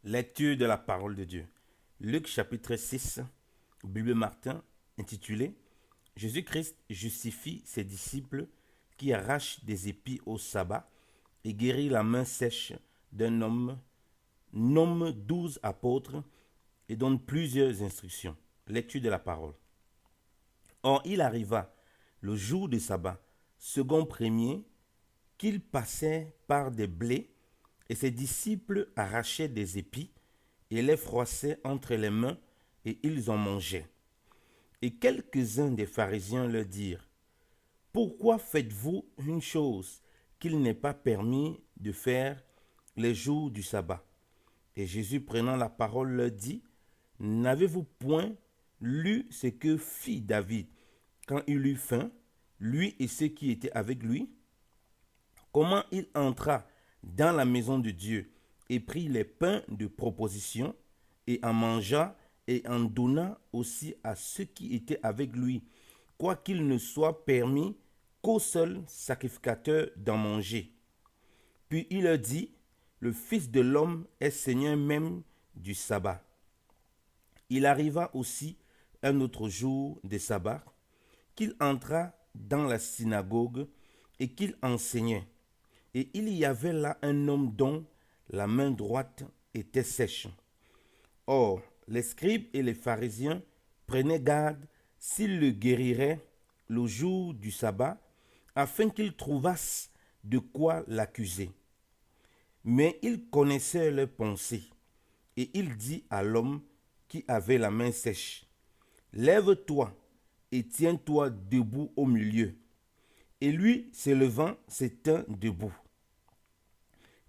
Lecture de la parole de Dieu. Luc chapitre 6, Bible Martin, intitulé Jésus-Christ justifie ses disciples qui arrachent des épis au sabbat et guérit la main sèche d'un homme, nomme 12 apôtres et donne plusieurs instructions. Lecture de la parole. Or, il arriva le jour du sabbat, second premier, qu'il passait par des blés, et ses disciples arrachaient des épis et les froissaient entre les mains, et ils en mangeaient. Et quelques-uns des pharisiens leur dirent, « Pourquoi faites-vous une chose qu'il n'est pas permis de faire les jours du sabbat ?» Et Jésus, prenant la parole, leur dit, « N'avez-vous point lu ce que fit David quand il eut faim, lui et ceux qui étaient avec lui? Comment il entra dans la maison de Dieu et prit les pains de proposition et en mangea et en donna aussi à ceux qui étaient avec lui, quoiqu'il ne soit permis qu'au seul sacrificateur d'en manger. Puis il leur dit, le Fils de l'homme est Seigneur même du sabbat. Il arriva aussi un autre jour de sabbat, qu'il entra dans la synagogue et qu'il enseignait. Et il y avait là un homme dont la main droite était sèche. Or, les scribes et les pharisiens prenaient garde s'ils le guériraient le jour du sabbat, afin qu'ils trouvassent de quoi l'accuser. Mais il connaissait leurs pensées, et il dit à l'homme qui avait la main sèche, « Lève-toi et tiens-toi debout au milieu. » Et lui, se levant, se tint debout.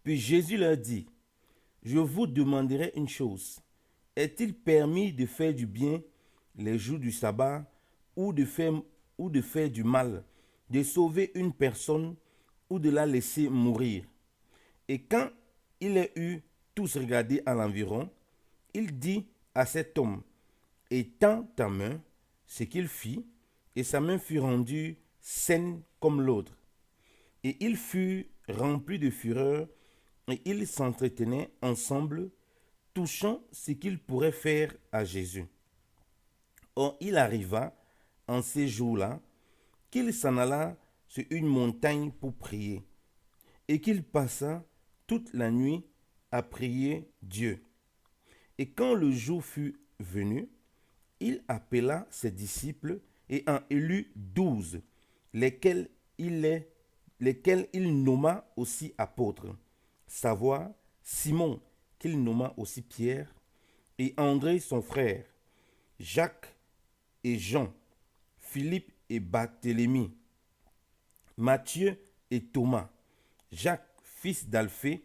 Puis Jésus leur dit, « Je vous demanderai une chose. Est-il permis de faire du bien les jours du sabbat ou de faire du mal, de sauver une personne ou de la laisser mourir ?» Et quand il a eu tous regardé à l'environ, il dit à cet homme, « Étends ta main », ce qu'il fit, et sa main fut rendue saine comme l'autre. Et il fut rempli de fureur, et ils s'entretenaient ensemble, touchant ce qu'ils pourraient faire à Jésus. Or, il arriva, en ces jours-là, qu'il s'en alla sur une montagne pour prier, et qu'il passa toute la nuit à prier Dieu. Et quand le jour fut venu, il appela ses disciples et en élut 12, lesquels il nomma aussi apôtres, savoir Simon, qu'il nomma aussi Pierre, et André son frère, Jacques et Jean, Philippe et Barthélemy, Matthieu et Thomas, Jacques, fils d'Alphée,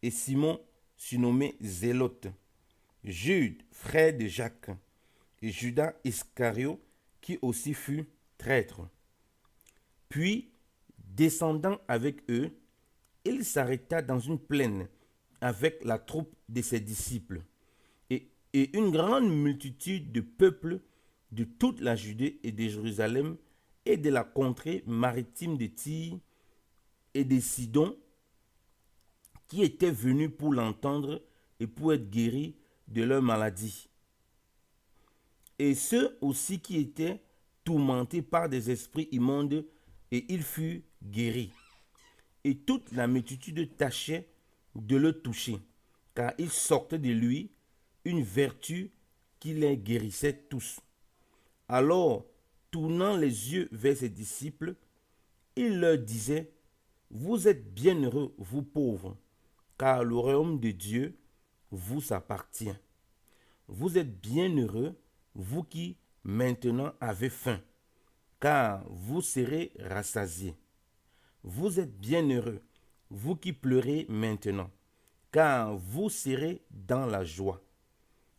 et Simon, surnommé Zélote, Jude, frère de Jacques, et Judas Iscario, qui aussi fut traître. Puis, descendant avec eux, il s'arrêta dans une plaine avec la troupe de ses disciples, et une grande multitude de peuples de toute la Judée et de Jérusalem et de la contrée maritime de Tyr et de Sidon, qui étaient venus pour l'entendre et pour être guéris de leur maladie. Et ceux aussi qui étaient tourmentés par des esprits immondes, et il fut guéri. Et toute la multitude tâchait de le toucher, car il sortait de lui une vertu qui les guérissait tous. Alors, tournant les yeux vers ses disciples, il leur disait, « Vous êtes bienheureux, vous pauvres, car le royaume de Dieu vous appartient. Vous êtes bienheureux, vous qui maintenant avez faim, car vous serez rassasiés. Vous êtes bienheureux, vous qui pleurez maintenant, car vous serez dans la joie.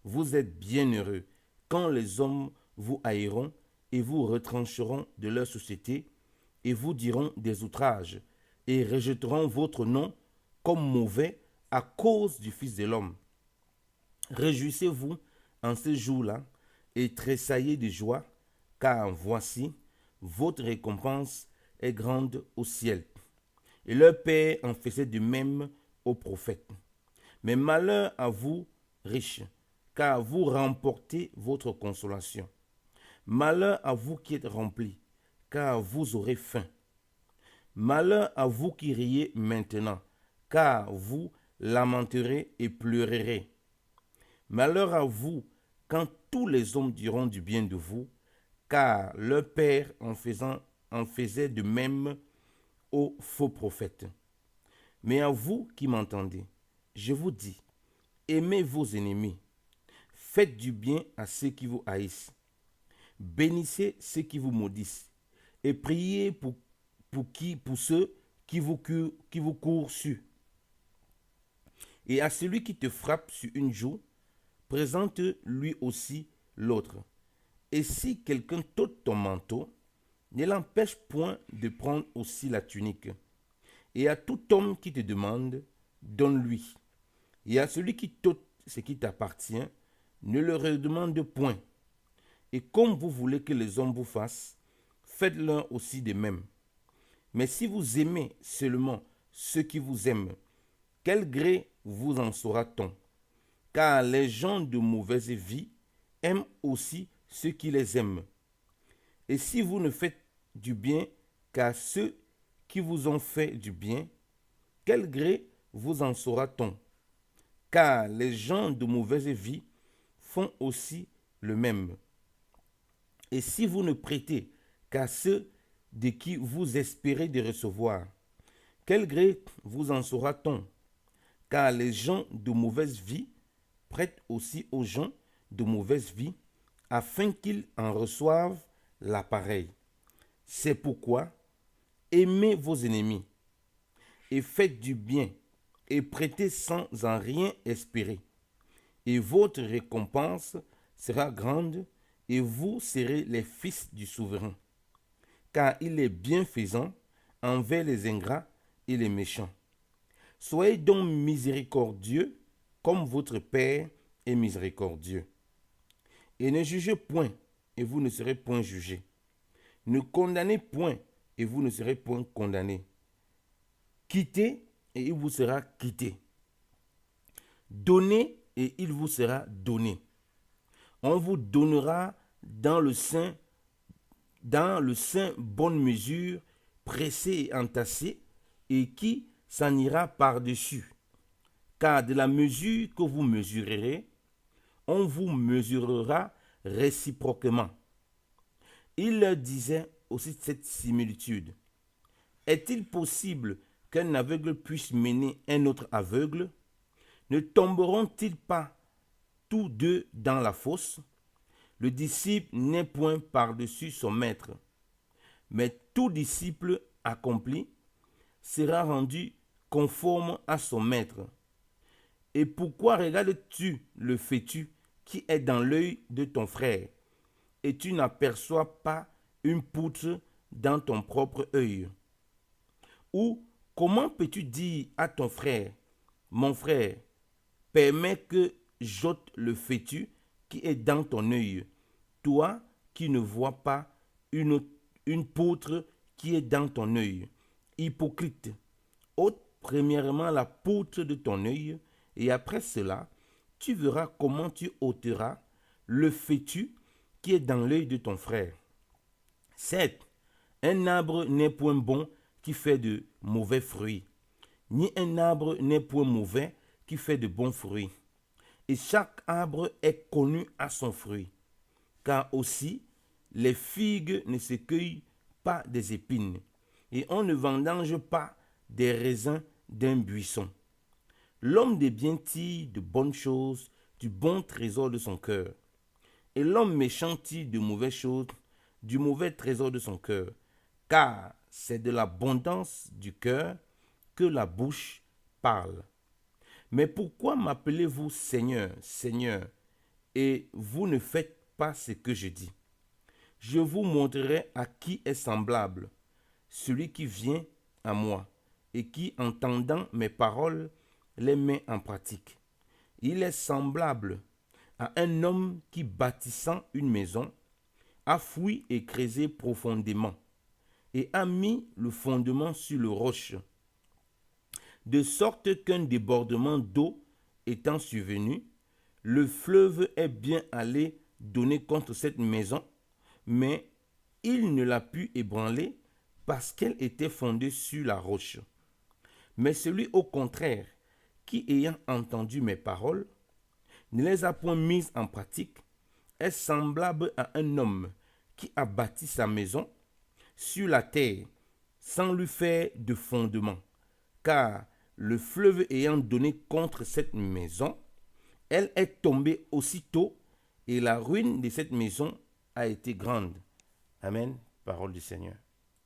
Vous êtes bienheureux quand les hommes vous haïront et vous retrancheront de leur société et vous diront des outrages et rejetteront votre nom comme mauvais à cause du Fils de l'homme. Réjouissez-vous en ce jour-là et tressaillez de joie, car voici, votre récompense est grande au ciel. Et leur Père en faisait de même aux prophètes. Mais malheur à vous riches, car vous remportez votre consolation. Malheur à vous qui êtes remplis, car vous aurez faim. Malheur à vous qui riez maintenant, car vous lamenterez et pleurerez. Malheur à vous quand tous les hommes diront du bien de vous, car leur père en faisait de même aux faux prophètes. Mais à vous qui m'entendez, je vous dis, aimez vos ennemis, faites du bien à ceux qui vous haïssent, bénissez ceux qui vous maudissent, et priez pour ceux qui vous courent dessus. Et à celui qui te frappe sur une joue, présente lui aussi l'autre. Et si quelqu'un t'ôte ton manteau, ne l'empêche point de prendre aussi la tunique. Et à tout homme qui te demande, donne-lui. Et à celui qui t'ôte ce qui t'appartient, ne le redemande point. Et comme vous voulez que les hommes vous fassent, faites-leur aussi de même. Mais si vous aimez seulement ceux qui vous aiment, quel gré vous en saura-t-on? Car les gens de mauvaise vie aiment aussi ceux qui les aiment. Et si vous ne faites du bien qu'à ceux qui vous ont fait du bien, quel gré vous en saura-t-on? Car les gens de mauvaise vie font aussi le même. Et si vous ne prêtez qu'à ceux de qui vous espérez de recevoir, quel gré vous en saura-t-on? Car les gens de mauvaise vie prêtent aussi aux gens de mauvaise vie, afin qu'ils en reçoivent l'appareil. C'est pourquoi aimez vos ennemis, et faites du bien, et prêtez sans en rien espérer. Et votre récompense sera grande, et vous serez les fils du souverain. Car il est bienfaisant envers les ingrats et les méchants. Soyez donc miséricordieux, comme votre Père est miséricordieux. Et ne jugez point, et vous ne serez point jugés. Ne condamnez point, et vous ne serez point condamnés. Quittez, et il vous sera quitté. Donnez, et il vous sera donné. On vous donnera dans le sein bonne mesure, pressée et entassée, et qui s'en ira par-dessus. Car de la mesure que vous mesurerez, on vous mesurera réciproquement. Il leur disait aussi cette similitude. Est-il possible qu'un aveugle puisse mener un autre aveugle? Ne tomberont-ils pas tous deux dans la fosse? Le disciple n'est point par-dessus son maître, mais tout disciple accompli sera rendu conforme à son maître. Et pourquoi regardes-tu le fétu qui est dans l'œil de ton frère, et tu n'aperçois pas une poutre dans ton propre œil? Ou comment peux-tu dire à ton frère, mon frère, permets que j'ôte le fétu qui est dans ton œil, toi qui ne vois pas une poutre qui est dans ton œil? Hypocrite, ôte premièrement la poutre de ton œil, et après cela, tu verras comment tu ôteras le fétu qui est dans l'œil de ton frère. Certes, un arbre n'est point bon qui fait de mauvais fruits, ni un arbre n'est point mauvais qui fait de bons fruits. Et chaque arbre est connu à son fruit. Car aussi, les figues ne se cueillent pas des épines, et on ne vendange pas des raisins d'un buisson. L'homme de bien tire de bonnes choses du bon trésor de son cœur, et l'homme méchant tire de mauvaises choses du mauvais trésor de son cœur, car c'est de l'abondance du cœur que la bouche parle. Mais pourquoi m'appelez-vous Seigneur, Seigneur, et vous ne faites pas ce que je dis? Je vous montrerai à qui est semblable celui qui vient à moi et qui, entendant mes paroles, les met en pratique. Il est semblable à un homme qui, bâtissant une maison, a fouillé et creusé profondément et a mis le fondement sur le roche, de sorte qu'un débordement d'eau étant survenu, le fleuve est bien allé donner contre cette maison, mais il ne l'a pu ébranler parce qu'elle était fondée sur la roche. Mais celui au contraire, qui ayant entendu mes paroles, ne les a point mises en pratique, est semblable à un homme qui a bâti sa maison sur la terre sans lui faire de fondement. Car le fleuve ayant donné contre cette maison, elle est tombée aussitôt et la ruine de cette maison a été grande. Amen. Parole du Seigneur.